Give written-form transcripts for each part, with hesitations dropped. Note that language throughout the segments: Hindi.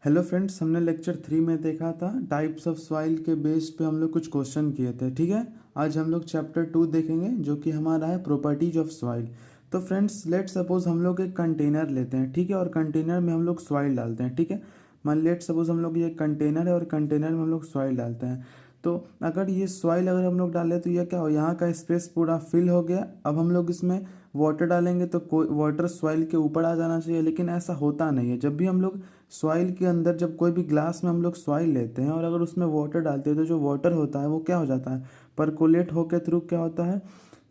हेलो फ्रेंड्स, हमने लेक्चर 3 में देखा था टाइप्स ऑफ सॉइल के बेस पे हम लोग कुछ क्वेश्चन किए थे। ठीक है, आज हम लोग चैप्टर 2 देखेंगे जो कि हमारा है प्रॉपर्टीज ऑफ सॉइल। तो फ्रेंड्स, लेट सपोज हम लोग एक कंटेनर लेते हैं, ठीक है, और कंटेनर में हम लोग सॉइल डालते हैं। ठीक है, मान लेट सपोज हम लोग ये कंटेनर है और कंटेनर में हम लोग सॉइल डालते हैं। तो अगर ये सॉइल अगर हम लोग डालें तो ये क्या हो, यहाँ का स्पेस पूरा फिल हो गया। अब हम लोग इसमें वाटर डालेंगे तो कोई वाटर सॉइल के ऊपर आ जाना चाहिए, लेकिन ऐसा होता नहीं है। जब भी हम लोग सॉइल के अंदर, जब कोई भी ग्लास में हम लोग सॉइल लेते हैं और अगर उसमें वाटर डालते हैं तो जो वाटर होता है वो क्या हो जाता है, परकोलेट होकर थ्रू क्या होता है,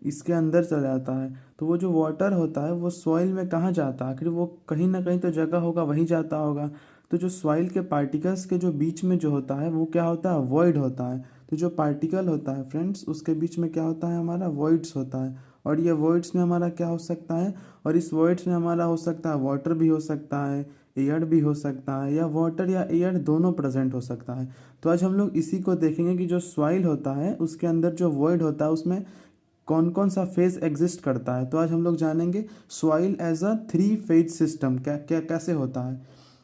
इसके अंदर चला जाता है। तो वो जो वाटर होता है वो सॉइल में कहाँ जाता है, आखिर वो कहीं ना कहीं तो जगह होगा, वहीं जाता होगा। तो जो सॉइल के पार्टिकल्स के जो बीच में जो होता है वो क्या होता है, वॉइड होता है। तो जो पार्टिकल होता है फ्रेंड्स, उसके बीच में क्या होता है, हमारा वॉइड्स होता है। और ये वॉइड्स में हमारा क्या हो सकता है, और इस वॉइड्स में हमारा हो सकता है वाटर भी हो सकता है, एयर भी हो सकता है, या वाटर या एयर दोनों प्रेजेंट हो सकता है। तो आज हम लोग इसी को देखेंगे कि जो सॉइल होता है उसके अंदर जो वॉइड होता है उसमें कौन कौन सा फेज एग्जिस्ट करता है। तो आज हम लोग जानेंगे soil as a three phase system क्या क्या कैसे होता है।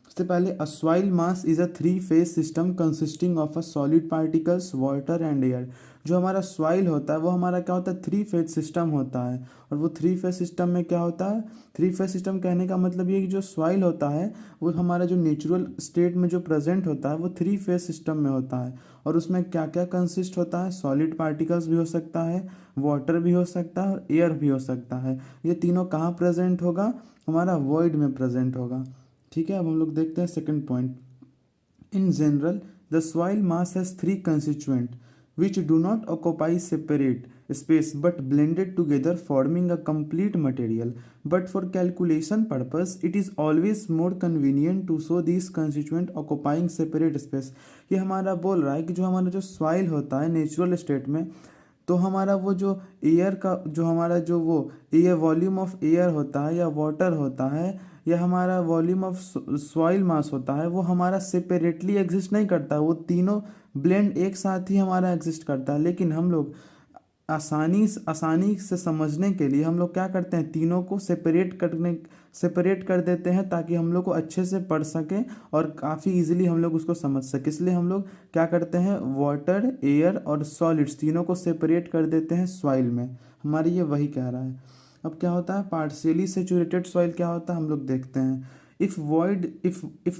सबसे पहले, a soil mass is a three phase system consisting of a solid particles, water and air. जो हमारा सॉइल होता है वो हमारा क्या होता है, थ्री फेज सिस्टम होता है। और वो थ्री फेज सिस्टम में क्या होता है, थ्री फेज सिस्टम कहने का मतलब ये कि जो सॉइल होता है वो हमारा जो नेचुरल स्टेट में जो प्रेजेंट होता है वो थ्री फेज सिस्टम में होता है। और उसमें क्या क्या कंसिस्ट होता है, सॉलिड पार्टिकल्स भी हो सकता है, वाटर भी हो सकता है और एयर भी हो सकता है। ये तीनों कहाँ प्रेजेंट होगा, हमारा वॉइड में प्रेजेंट होगा। ठीक है, अब हम लोग देखते हैं second point. In general, the soil mass has three constituents which do not occupy separate space but blended together forming a complete material. But for calculation purpose, it is always more convenient to show these constituents occupying separate space. ये हमारा बोल रहा है कि जो हमारा जो सॉइल होता है नेचुरल स्टेट में, तो हमारा वो जो एयर का जो हमारा जो वो एयर वॉल्यूम ऑफ एयर होता है या वाटर होता है या हमारा वॉल्यूम ऑफ सॉइल मास होता है वो हमारा सेपरेटली एग्जिस्ट नहीं करता, वो तीनों ब्लेंड एक साथ ही हमारा एग्जिस्ट करता है। लेकिन हम लोग आसानी से समझने के लिए हम लोग क्या करते हैं, तीनों को सेपरेट कर देते हैं ताकि हम लोग को अच्छे से पढ़ सकें और काफ़ी इजीली हम लोग उसको समझ सकें। इसलिए हम लोग क्या करते हैं, वाटर, एयर और सॉलिड्स तीनों को सेपरेट कर देते हैं सॉइल में। हमारी ये वही कह रहा है। अब क्या होता है पार्शियली सेचुरेटेड सॉइल, क्या होता है हम लोग देखते हैं। If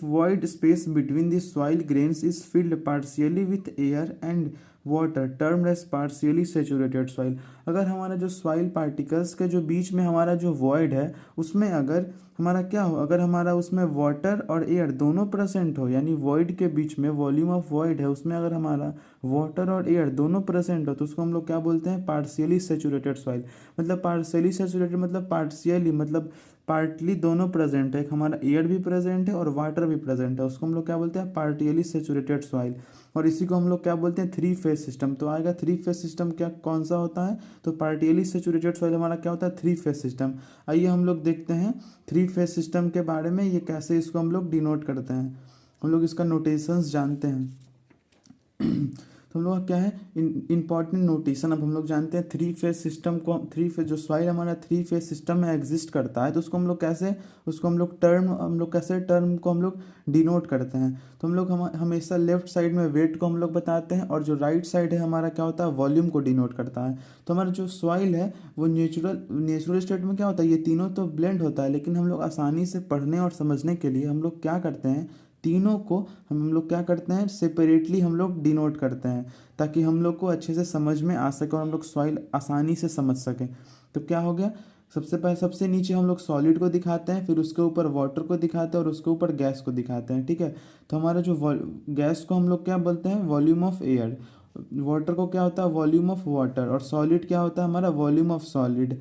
void space between the soil grains is filled partially with air and water termed as partially saturated soil. अगर हमारा जो सॉइल पार्टिकल्स के जो बीच में हमारा जो वॉइड है उसमें अगर हमारा क्या हो, अगर हमारा उसमें वाटर और एयर दोनों प्रेजेंट हो, यानी वॉइड के बीच में वॉल्यूम ऑफ वॉइड है उसमें अगर हमारा वाटर और एयर दोनों प्रेजेंट हो तो उसको हम लोग क्या बोलते हैं, पार्शियली सेचुरेटेड सॉइल। मतलब पार्शियली सेचुरेटेड मतलब पार्शियली मतलब पार्टली दोनों प्रेजेंट है, एक हमारा एयर भी प्रेजेंट है और वाटर भी प्रेजेंट है, उसको हम लोग क्या बोलते हैं, पार्टियली सेचुरेटेड सॉइल। और इसी को हम लोग क्या बोलते हैं, थ्री फेज सिस्टम। तो आएगा थ्री फेज सिस्टम क्या कौन सा होता है, तो पार्टियली सेचुरेटेड सॉइल हमारा क्या होता है, थ्री फेज सिस्टम। आइए हम लोग देखते हैं थ्री फेज सिस्टम के बारे में, ये कैसे इसको हम लोग डिनोट करते हैं। हम लोग इसका नोटेशंस जानते हैं। तो हम लोग का क्या है इंपॉर्टेंट नोटेशन। अब हम लोग जानते हैं थ्री फेज सिस्टम को, थ्री फेज जो सॉइल हमारा थ्री फेज सिस्टम में एग्जिस्ट करता है तो उसको हम लोग कैसे, उसको हम लोग कैसे टर्म को हम लोग डिनोट करते हैं। तो हम लोग हमेशा लेफ्ट साइड में वेट को हम लोग बताते हैं और जो राइट साइड है हमारा क्या होता है, वॉल्यूम को डिनोट करता है। तो हमारा जो सॉइल है वो नेचुरल स्टेट में क्या होता है, ये तीनों तो ब्लेंड होता है, लेकिन हम लोग आसानी से पढ़ने और समझने के लिए हम लोग क्या करते हैं, तीनों को हम लोग क्या करते हैं, सेपरेटली हम लोग डिनोट करते हैं ताकि हम लोग को अच्छे से समझ में आ सके और हम लोग सॉइल आसानी से समझ सकें। तो क्या हो गया, सबसे पहले सबसे नीचे हम लोग सॉलिड को दिखाते हैं, फिर उसके ऊपर वाटर को दिखाते हैं और उसके ऊपर गैस को दिखाते हैं। ठीक है, तो हमारा जो गैस को हम लोग क्या बोलते हैं, वॉल्यूम ऑफ एयर, वाटर को क्या होता है, वॉल्यूम ऑफ वाटर, और सॉलिड क्या होता है हमारा, वॉल्यूम ऑफ सॉलिड।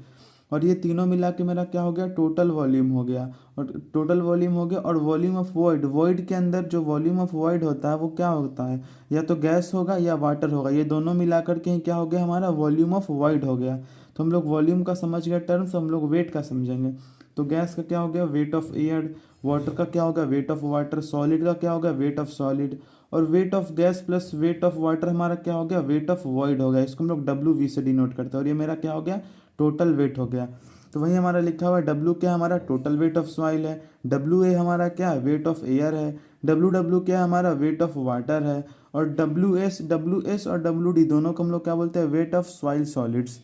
और ये तीनों मिला के मेरा क्या हो गया, टोटल वॉल्यूम हो गया। और टोटल वॉल्यूम हो गया, और वॉल्यूम ऑफ वॉइड, वॉइड के अंदर जो वॉल्यूम ऑफ वॉइड होता है वो क्या होता है, या तो गैस होगा या वाटर होगा, ये दोनों मिला करके ही क्या हो गया, हमारा वॉल्यूम ऑफ वॉइड हो गया। तो हम लोग वॉल्यूम का समझ गए टर्म्स, हम लोग वेट का समझेंगे। तो गैस का क्या हो गया, वेट ऑफ एयर, वाटर का क्या होगा, वेट ऑफ वाटर, सॉलिड का क्या होगा, वेट ऑफ सॉलिड, और weight of gas plus weight of water हमारा क्या हो गया, वेट ऑफ वॉइड हो गया। इसको हम लोग डब्ल्यू वी से डिनोट करते हैं और ये मेरा क्या हो गया, टोटल वेट हो गया। तो वही हमारा लिखा हुआ है डब्ल्यू क्या है हमारा टोटल वेट ऑफ सॉइल है, डब्ल्यू ए हमारा क्या है वेट ऑफ एयर है, डब्ल्यू डब्ल्यू क्या है हमारा वेट ऑफ वाटर है, और डब्ल्यू एस और डब्ल्यू डी दोनों को हम लोग क्या बोलते हैं वेट ऑफ सॉइल सॉलिड्स।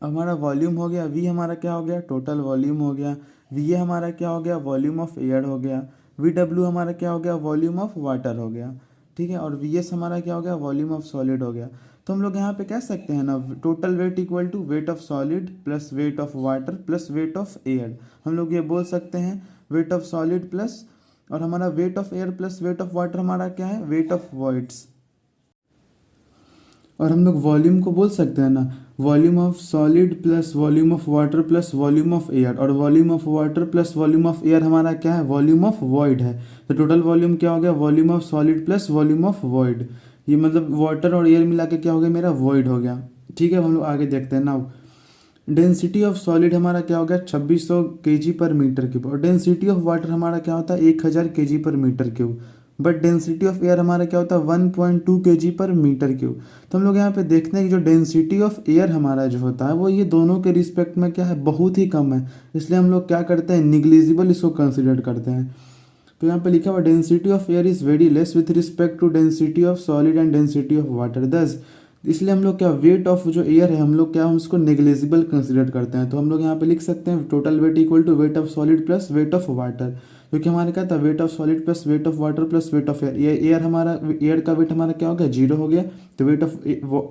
हमारा वॉल्यूम हो गया, वी हमारा क्या हो गया टोटल वॉल्यूम हो गया, वी ए हमारा क्या हो गया वॉल्यूम ऑफ एयर हो गया, वी डब्ल्यू हमारा क्या हो गया वॉल्यूम ऑफ वाटर हो गया, ठीक है, और वी एस हमारा क्या हो गया वॉल्यूम ऑफ सॉलिड हो गया। तो हम लोग यहाँ पे कह सकते हैं ना total weight equal to weight of solid plus weight of water plus weight of air. हम लोग ये बोल सकते हैं वेट ऑफ सॉलिड प्लस, और हमारा wait of air plus weight of water हमारा क्या है वेट ऑफ वॉइड्स। और हम लोग वॉल्यूम को बोल सकते हैं ना volume of solid plus volume of water plus volume of air, और volume of water plus volume of air हमारा क्या है वॉल्यूम ऑफ वॉइड है। तो टोटल वॉल्यूम क्या हो गया volume of solid plus volume of void, ये मतलब वाटर और एयर मिला के क्या हो गया मेरा वॉइड हो गया। ठीक है, हम लोग आगे देखते हैं नाउ डेंसिटी ऑफ सॉलिड हमारा क्या हो गया 2600 kg पर मीटर क्यूब, और डेंसिटी ऑफ वाटर हमारा क्या होता है 1000 kg per metre cube, but density of air हमारा क्या होता है 1.2 kg पर मीटर क्यूब। तो हम लोग यहाँ पे देखते हैं कि जो डेंसिटी ऑफ एयर हमारा जो होता है वो ये दोनों के रिस्पेक्ट में क्या है बहुत ही कम है, इसलिए हम लोग क्या करते हैं निग्लिजिबल इसको कंसिडर करते हैं। तो यहाँ पे लिखा हुआ density of air is very less with respect to density of solid and density of water, thus इसलिए हम लोग क्या वेट ऑफ जो एयर है हम लोग क्या उसको नेग्लिजिबल कंसिडर करते हैं। तो हम लोग यहाँ पे लिख सकते हैं total weight equal to weight of solid plus weight of water, क्योंकि हमारे क्या था weight of solid plus weight of water plus weight of air, ये एयर हमारा एयर का वेट हमारा क्या हो गया 0 हो गया, तो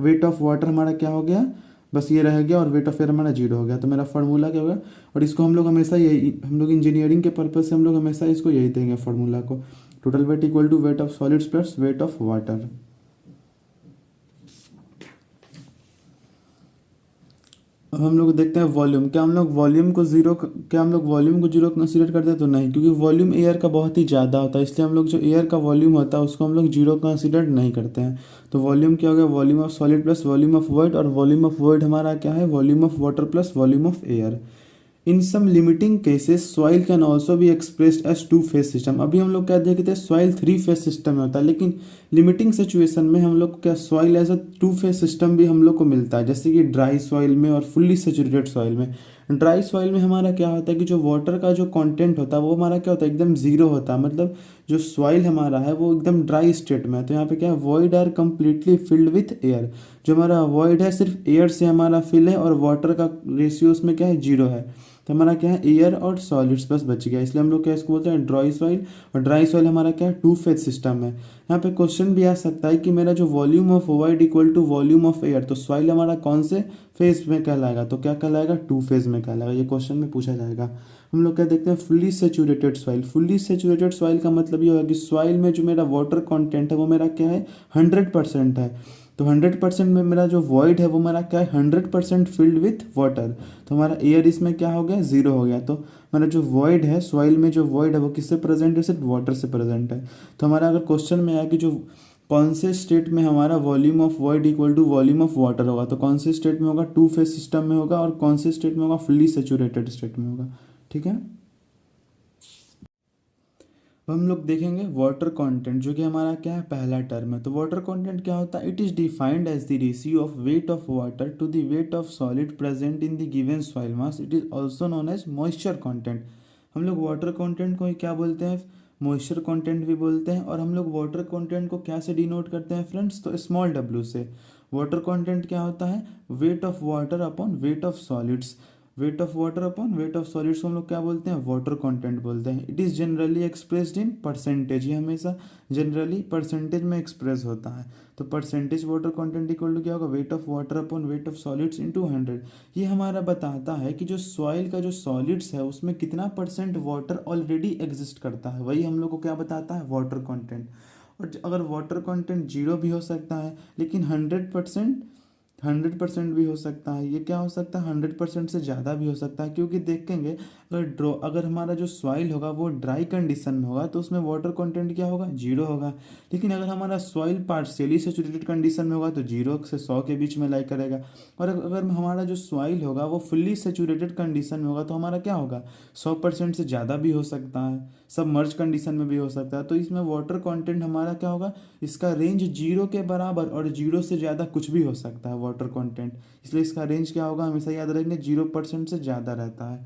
वेट ऑफ वाटर हमारा क्या हो गया बस ये रह गया, और वेट ऑफ एयर हमारा 0 हो गया। तो मेरा फार्मूला क्या होगा, और इसको हम लोग हमेशा यही हम लोग इंजीनियरिंग के पर्पज से हम लोग हमेशा इसको यही देंगे फार्मूला को, total weight equal to weight of solids plus weight of water. अब हम लोग देखते हैं वॉल्यूम, क्या हम लोग वॉल्यूम को जीरो कंसीडर करते हैं तो नहीं, क्योंकि वॉल्यूम एयर का बहुत ही ज़्यादा होता है, इसलिए हम लोग जो एयर का वॉल्यूम होता है उसको हम लोग जीरो कंसीडर नहीं करते हैं। तो वॉल्यूम क्या हो गया volume of solid plus volume of void, और वॉल्यूम ऑफ वॉइड हमारा क्या है volume of water plus volume of air. In some limiting cases soil can also be expressed as two phase system. अभी हम लोग क्या देखते हैं सॉइल 3 फेज सिस्टम में होता है, लेकिन लिमिटिंग सिचुएशन में हम लोग क्या soil as a 2 phase system भी हम लोग को मिलता है, जैसे कि ड्राई सॉइल में और फुल्ली सेचुरेटेड सॉइल में। ड्राई सॉइल में हमारा क्या होता है कि जो वाटर का जो कंटेंट होता है वो हमारा क्या होता है एकदम जीरो होता है, मतलब जो सॉइल हमारा है वो एकदम ड्राई स्टेट में है। तो यहाँ पे क्या है void are completely filled with air, जो हमारा वॉइड है सिर्फ एयर से हमारा फिल है, और वाटर का रेशियो उसमें क्या है 0 है। तो हमारा क्या है एयर और सॉलिड्स बस बच गया, इसलिए हम लोग क्या इसको बोलते हैं ड्राई सॉइल, और ड्राई सॉइल हमारा क्या है 2 फेज सिस्टम है। यहाँ पे क्वेश्चन भी आ सकता है कि मेरा जो volume of void equal to volume of air, तो सॉइल हमारा कौन से फेज में कहलाएगा, तो क्या कहलाएगा 2 फेज में कहलाएगा, ये क्वेश्चन में पूछा जाएगा। हम लोग क्या देखते हैं fully saturated soil, fully saturated soil का मतलब ये होगा कि सॉइल में जो मेरा वाटर कंटेंट है वो मेरा क्या है 100% है। तो 100% में मेरा जो वॉइड है वो मेरा क्या है 100% फिल्ड विथ वाटर, तो हमारा एयर इसमें क्या हो गया 0 हो गया। तो हमारा जो वॉइड है सॉइल में जो वॉइड है वो किससे प्रेजेंट है सिर्फ वाटर से प्रेजेंट है। तो हमारा अगर क्वेश्चन में आया कि जो कौन से स्टेट में हमारा volume of void equal to volume of water होगा, तो कौन से स्टेट में होगा 2 फेज सिस्टम में होगा, और कौन से स्टेट में होगा फुल्ली सेचुरेटेड स्टेट में होगा। ठीक है, अब हम लोग देखेंगे वाटर कंटेंट, जो कि हमारा क्या है पहला टर्म है। तो वाटर कंटेंट क्या होता है, it is defined as the ratio of weight of water to the weight of solid present in the given soil mass, it is also known as moisture content. हम लोग वाटर कंटेंट को क्या बोलते हैं मॉइस्चर कंटेंट भी बोलते हैं, और हम लोग वाटर कंटेंट को क्या से डिनोट करते हैं फ्रेंड्स, तो स्मॉल w से। वाटर कंटेंट क्या होता है weight of water upon weight of solids, wait of water upon weight of solids को हम लोग क्या बोलते हैं वाटर कंटेंट बोलते हैं। It is generally expressed in percentage, ये हमेशा जनरली परसेंटेज में एक्सप्रेस होता है। तो percentage water content equal to क्या होगा weight of water upon weight of solids into 100। ये हमारा बताता है कि जो सॉइल का जो सॉलिड्स है उसमें कितना % वाटर ऑलरेडी एग्जिस्ट करता है, वही हम लोग को क्या बताता है वाटर कंटेंट। और अगर वाटर कंटेंट 0 भी हो सकता है, लेकिन 100% भी हो सकता है, ये क्या हो सकता है 100% से ज़्यादा भी हो सकता है, क्योंकि देखेंगे अगर हमारा जो सॉइल होगा वो ड्राई कंडीशन में होगा तो उसमें वाटर कंटेंट क्या होगा 0 होगा। लेकिन अगर हमारा सॉइल पार्शियली सेचुरेटेड कंडीशन में होगा तो 0 से 100 के बीच में लाई करेगा, और अगर हमारा जो सॉइल होगा वो फुल्ली सेचुरेटेड कंडीशन में होगा तो हमारा क्या होगा 100% से ज़्यादा भी हो सकता है। सबमर्ज कंडीशन में भी हो सकता है। तो इसमें वाटर कंटेंट हमारा क्या होगा, इसका रेंज 0 के बराबर और 0 से ज़्यादा कुछ भी हो सकता है वाटर कंटेंट, इसलिए इसका रेंज क्या होगा हमेशा याद रखेंगे 0% से ज़्यादा रहता है।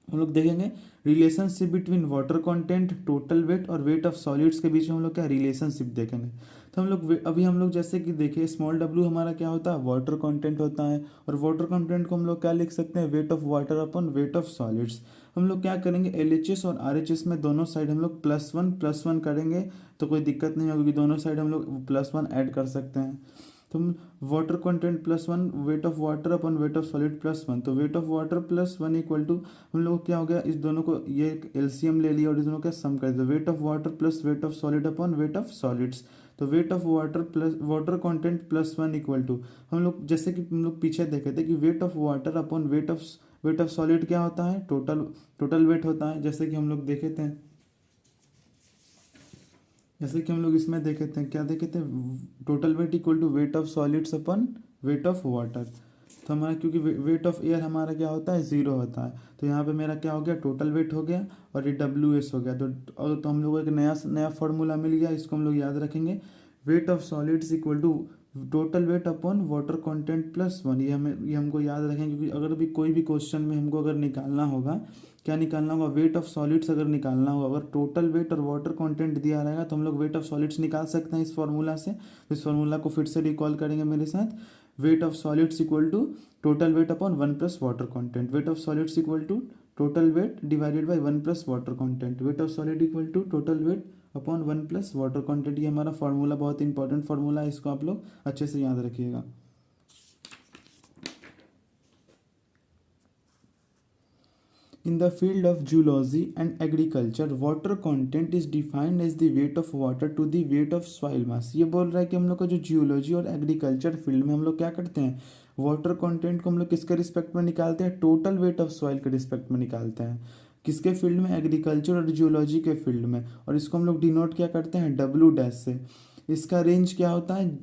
हम लोग देखेंगे relationship between water content, total weight और वेट ऑफ सॉलिड्स के बीच में हम लोग क्या रिलेशनशिप देखेंगे। तो हम लोग अभी हम लोग जैसे कि देखिए स्मॉल डब्ल्यू हमारा क्या होता है, वाटर कंटेंट होता है, और वाटर कंटेंट को हम लोग क्या लिख सकते हैं, wait of water upon weight of solids. हम लोग क्या करेंगे, LHS और RHS में दोनों साइड हम लोग +1 करेंगे, तो कोई दिक्कत नहीं होगी क्योंकि दोनों साइड हम लोग +1 ऐड कर सकते हैं। तो हम water content +1, weight of water upon weight of solid +1, तो weight of water +1 equal to हम लोग क्या हो गया, इस दोनों को ये एक LCM ले लिया और इस दोनों का सम कर दिया, weight of water plus weight of solid upon weight of solids. तो weight of water plus water content +1 equal to हम लोग जैसे कि हम लोग पीछे देखे थे कि wait of water upon weight of solid क्या होता है, टोटल वेट होता है। जैसे कि हम लोग देखे थे, जैसे कि हम लोग इसमें देखे थे, क्या देखे थे, total weight equal to weight of solids upon weight of water. तो हमारा क्योंकि वेट ऑफ एयर हमारा क्या होता है 0 होता है, तो यहाँ पे मेरा क्या हो गया, टोटल वेट हो गया और ये WS हो गया। तो हम लोग को एक नया नया फॉर्मूला मिल गया, इसको हम लोग याद रखेंगे, weight of solids equal to total weight upon water content +1। ये हमको याद रखेंगे क्योंकि अगर भी कोई भी क्वेश्चन में हमको अगर निकालना होगा, क्या निकालना होगा, वेट ऑफ सॉलिड्स अगर निकालना होगा, अगर टोटल वेट और वाटर कंटेंट दिया रहेगा तो हम लोग वेट ऑफ सॉलिड्स निकाल सकते हैं इस फार्मूला से। तो इस फार्मूला को फिर से रिकॉल करेंगे मेरे साथ, weight of solids equal to total weight upon 1 plus water content, weight of solids equal to total weight divided by 1 plus water content, weight of solid equal to total weight upon 1 plus water content. ये हमारा फार्मूला बहुत इंपॉर्टेंट फार्मूला है, इसको आप लोग अच्छे से याद रखिएगा। In the field of zoology and agriculture, water content is defined as the weight of water to the weight of soil mass। ये बोल रहा है कि हम लोग का जो जियोलॉजी और एग्रीकल्चर फील्ड में हम लोग क्या करते हैं, वाटर कंटेंट को हम लोग किसके रिस्पेक्ट में निकालते हैं, टोटल वेट ऑफ सॉइल के रिस्पेक्ट में निकालते हैं। किसके फील्ड में, एग्रीकल्चर और जियोलॉजी के फील्ड में, और इसको हम लोग डिनोट क्या करते हैं, W' से। इसका रेंज क्या होता है,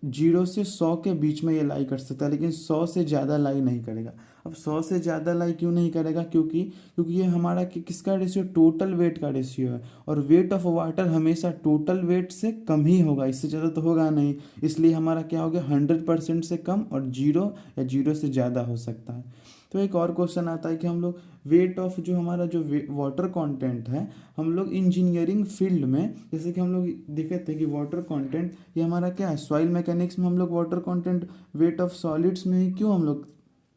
0 से 100 के बीच में ये लाई कर सकता है, लेकिन 100 से ज़्यादा लाई नहीं करेगा। अब 100 से ज़्यादा लाई क्यों नहीं करेगा, क्योंकि ये हमारा किसका रेशियो, टोटल वेट का रेशियो है, और वेट ऑफ वाटर हमेशा टोटल वेट से कम ही होगा, इससे ज़्यादा तो होगा नहीं। इसलिए हमारा क्या हो गया, 100% से कम, और 0 या 0 से ज़्यादा हो सकता है। तो एक और क्वेश्चन आता है कि हम लोग वेट ऑफ जो हमारा जो वाटर कंटेंट है, हम लोग इंजीनियरिंग फील्ड में जैसे कि हम लोग देखे थे कि वाटर कंटेंट ये हमारा क्या है, सॉइल मैकेनिक्स में हम लोग water content weight of solids में ही क्यों हम लोग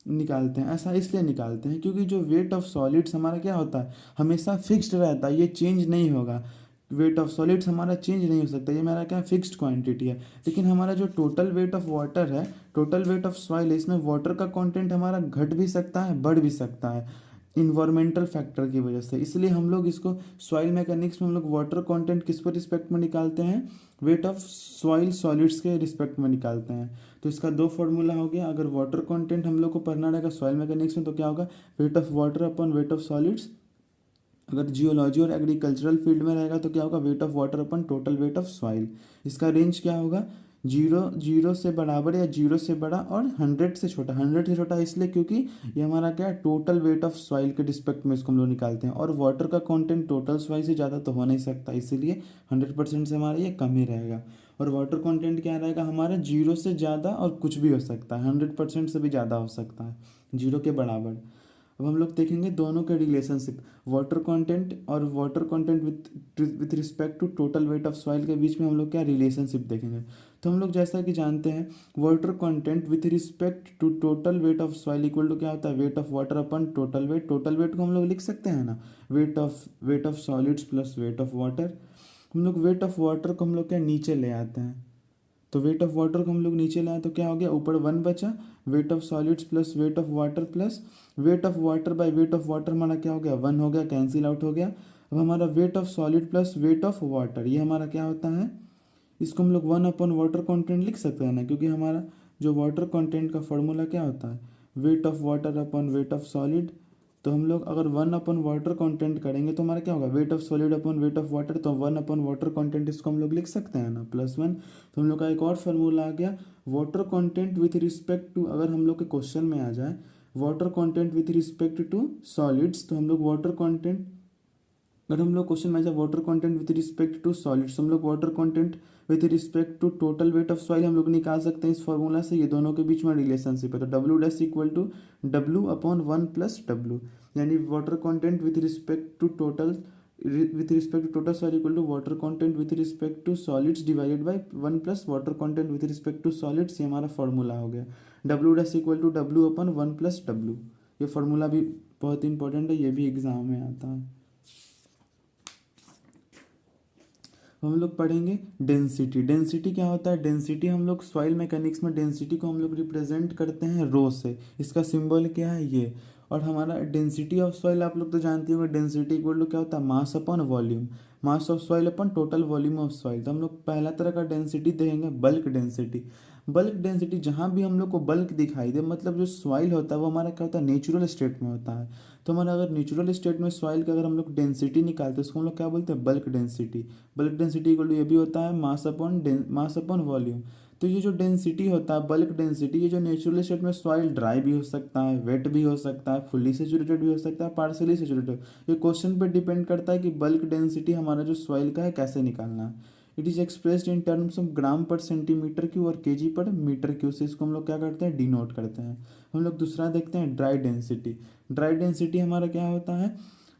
निकालते हैं, ऐसा इसलिए निकालते हैं क्योंकि जो वेट ऑफ सॉलिड्स हमारा क्या होता है, हमेशा फिक्स्ड रहता है, ये चेंज नहीं होगा। वेट ऑफ सॉलिड्स हमारा चेंज नहीं हो सकता, ये मेरा क्या फिक्स्ड क्वांटिटी है। लेकिन हमारा जो टोटल वेट ऑफ वाटर है, टोटल वेट ऑफ सॉइल है, इसमें वाटर का कंटेंट हमारा घट भी सकता है, बढ़ भी सकता है इन्वायरमेंटल फैक्टर की वजह से। इसलिए हम लोग इसको सॉइल मैकेनिक्स में हम लोग वाटर कंटेंट किस पर रिस्पेक्ट में निकालते हैं, वेट ऑफ सॉइल सॉलिड्स के रिस्पेक्ट में निकालते हैं। तो इसका दो फॉर्मूला हो गया, अगर वाटर कंटेंट हम लोग को पढ़ना रहेगा सॉइल मैकेनिक्स में तो क्या होगा, weight of water upon weight of solids. अगर जियोलॉजी और एग्रीकल्चरल फील्ड में रहेगा तो क्या होगा, weight of water upon total weight of soil. इसका रेंज क्या होगा, 0 से बराबर या 0 से बड़ा और 100 से छोटा। 100 से छोटा इसलिए क्योंकि ये हमारा क्या है, टोटल वेट ऑफ सॉइल के रिस्पेक्ट में इसको हम लोग निकालते हैं, और वाटर का कंटेंट टोटल सॉइल से ज़्यादा तो हो नहीं सकता, इसीलिए 100% से हमारा ये कम ही रहेगा। और वाटर कंटेंट क्या रहेगा हमारा, 0 से ज़्यादा और कुछ भी हो सकता है, 100% से भी ज़्यादा हो सकता है, 0 के बराबर। अब हम लोग देखेंगे दोनों के रिलेशनशिप, वाटर कंटेंट और water content with respect to total weight of soil के बीच में हम लोग क्या रिलेशनशिप देखेंगे। तो हम लोग जैसा कि जानते हैं, water content with respect to total weight of soil equal to क्या होता है, weight of water upon total weight. Total weight को हम लोग लिख सकते हैं ना, weight of solids plus weight of water. हम लोग वेट ऑफ वाटर को हम लोग क्या नीचे ले आते हैं, तो वेट ऑफ वाटर को हम लोग नीचे लाए तो क्या हो गया, ऊपर 1 बचा, wait of solids plus weight of water plus weight of water by weight of water हमारा क्या हो गया, 1 हो गया, कैंसिल आउट हो गया। अब हमारा wait of solid plus weight of water ये हमारा क्या होता है, इसको हम लोग 1 अपॉन वाटर कंटेंट लिख सकते हैं ना, क्योंकि हमारा जो वाटर कंटेंट का फॉर्मूला क्या होता है, weight of water upon weight of solid. तो हम लोग अगर 1 अपॉन वाटर कंटेंट करेंगे तो हमारा क्या होगा, weight of solid upon weight of water, तो 1 अपॉन वाटर कंटेंट इसको हम लोग लिख सकते हैं ना, +1। तो हम लोग का एक और फार्मूला आ गया, water content with respect to, अगर हम लोग के क्वेश्चन में आ जाए water content with respect to solids, तो हम लोग वाटर कंटेंट अगर हम लोग क्वेश्चन में water content with respect to solids, हम लोग water content with respect to total weight of soil हम लोग निकाल सकते हैं इस फॉर्मूला से। ये दोनों के बीच में रिलेशनशिप है, तो W dash equal to W upon one plus W, यानी water content with respect to total soil equal to water content with respect to solids divided by one plus water content with respect to solids. ये हमारा फॉर्मूला हो गया। W dash equal to W upon one plus W. ये फार्मूला भी बहुत इंपॉर्टेंट है, ये भी एग्जाम में आता है। हम लोग पढ़ेंगे डेंसिटी। डेंसिटी क्या होता है? डेंसिटी हम लोग सॉइल मैकेनिक्स में डेंसिटी को हम लोग रिप्रेजेंट करते हैं रो से। इसका सिंबल क्या है? ये। और हमारा डेंसिटी ऑफ सॉइल आप लोग तो जानते होंगे, डेंसिटी इक्वल टू क्या होता है? Mass upon volume, mass of soil upon total volume of soil. तो हम लोग पहला तरह का डेंसिटी देखेंगे बल्क डेंसिटी। बल्क डेंसिटी जहाँ भी हम लोग को बल्क दिखाई दे, मतलब जो सॉइल होता है वो हमारा क्या होता है? नेचुरल स्टेट में होता है। तो हमारा अगर नेचुरल स्टेट में सॉइल का अगर हम लोग डेंसिटी निकालते हैं उसको हम लोग क्या बोलते हैं? Bulk density. Bulk density equal to ये भी होता है मास अपॉन वॉल्यूम। तो ये जो डेंसिटी होता है बल्क डेंसिटी, ये जो नेचुरल स्टेट में सॉइल ड्राई भी हो सकता है, वेट भी हो सकता है, फुल्ली सेचुरेटेड भी हो सकता है, पार्सली सेचुरेटेड। ये क्वेश्चन पे डिपेंड करता है कि बल्क डेंसिटी हमारा जो सॉइल का है कैसे निकालना है। It is expressed in terms of gram per centimetre cube और केजी पर मीटर क्यू से इसको हम लोग क्या करते हैं? डिनोट करते हैं। हम लोग दूसरा देखते हैं ड्राई डेंसिटी। ड्राई डेंसिटी हमारा क्या होता है?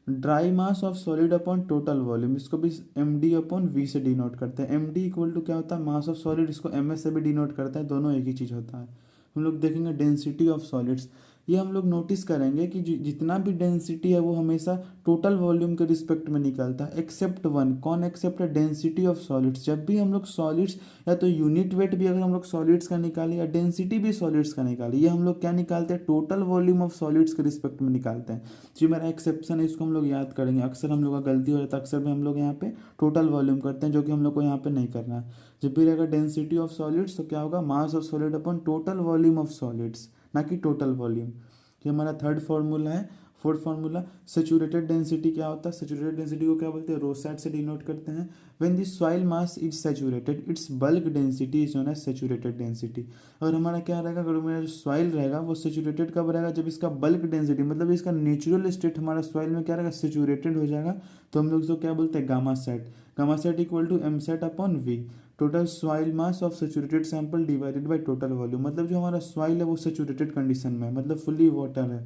Dry mass of solid upon total volume, इसको भी एम डी अपॉन वी से डिनोट करते हैं। एम डी इक्वल टू क्या होता है? मास ऑफ सॉलिड, इसको एम एस से भी डिनोट करते हैं, दोनों एक ही चीज़ होता है। हम लोग देखेंगे डेंसिटी ऑफ सॉलिड्स। ये हम लोग नोटिस करेंगे कि जितना भी डेंसिटी है वो हमेशा टोटल वॉल्यूम के रिस्पेक्ट में निकलता है, एक्सेप्ट वन। कौन एक्सेप्ट है? Density of solids. जब भी हम लोग सॉलिड्स या तो यूनिट वेट भी अगर हम लोग सॉलिड्स का निकालें या डेंसिटी भी सॉलिड्स का निकालें, ये हम लोग क्या निकालते हैं? टोटल वॉल्यूम ऑफ सॉलिड्स के रिस्पेक्ट में निकालते हैं। जो मेरा एक्सेप्शन है इसको हम लोग याद करेंगे। अक्सर हम लोग का गलती हो जाता है, अक्सर भी हम लोग यहाँ पे टोटल वॉल्यूम करते हैं, जो कि हम लोग को यहाँ पे नहीं करना है। जब भी रहेगा डेंसिटी ऑफ सॉलिड्स तो क्या होगा? Mass of solid upon total volume of solids, ना कि टोटल वॉल्यूम। ये हमारा थर्ड फार्मूला है। फोर्थ फार्मूला सेचुरेटेड डेंसिटी क्या होता है? सेचुरेटेड डेंसिटी को क्या बोलते हैं? रोसैट से डिनोट करते हैं। When the soil mass is saturated its bulk density is known as saturated density. और हमारा क्या रहेगा? अगर मेरा जो सॉइल रहेगा वो सेचुरेटेड कब रहेगा? जब इसका बल्क डेंसिटी मतलब इसका नेचुरल स्टेट हमारा सॉइल में क्या रहेगा? सेचुरेटेड हो जाएगा। तो हम लोग जो क्या बोलते हैं? Gamma sat. Gamma sat equal to M sat upon V, total soil mass of saturated sample divided by total volume. मतलब जो हमारा सॉइल है वो सेचुरेटेड कंडीशन में है, मतलब फुल्ली वाटर है,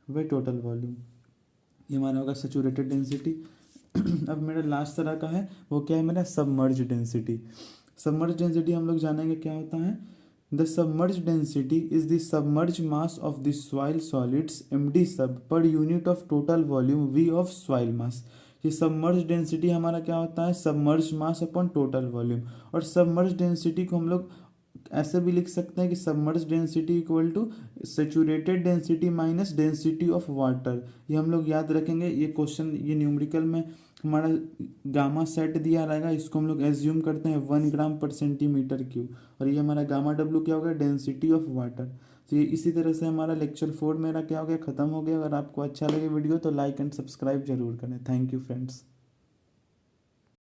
बाई टोटल वॉल्यूम। ये हमारा होगा सेचुरेटेड डेंसिटी। अब मेरा लास्ट तरह का है वो क्या है? मेरा सबमर्ज डेंसिटी। सबमर्ज डेंसिटी हम लोग जानेंगे क्या होता है। The submerge density is the submerge mass of the soil solids M D sub per unit of total volume V of soil mass. ये सबमर्ज डेंसिटी हमारा क्या होता है? Submerge mass upon total volume. और सबमर्ज डेंसिटी को हम लोग ऐसे भी लिख सकते हैं कि submerge density equal to saturated density minus density of water. ये हम लोग याद रखेंगे। ये क्वेश्चन ये न्यूमेरिकल में हमारा गामा सेट दिया रहेगा, इसको हम लोग एज्यूम करते हैं 1 ग्राम पर सेंटीमीटर क्यूब। और ये हमारा गामा डब्ल्यू क्या हो गया? Density of water. तो ये इसी तरह से हमारा लेक्चर 4 मेरा क्या हो गया? ख़त्म हो गया। अगर आपको अच्छा लगे वीडियो तो लाइक एंड सब्सक्राइब जरूर करें। Thank you friends.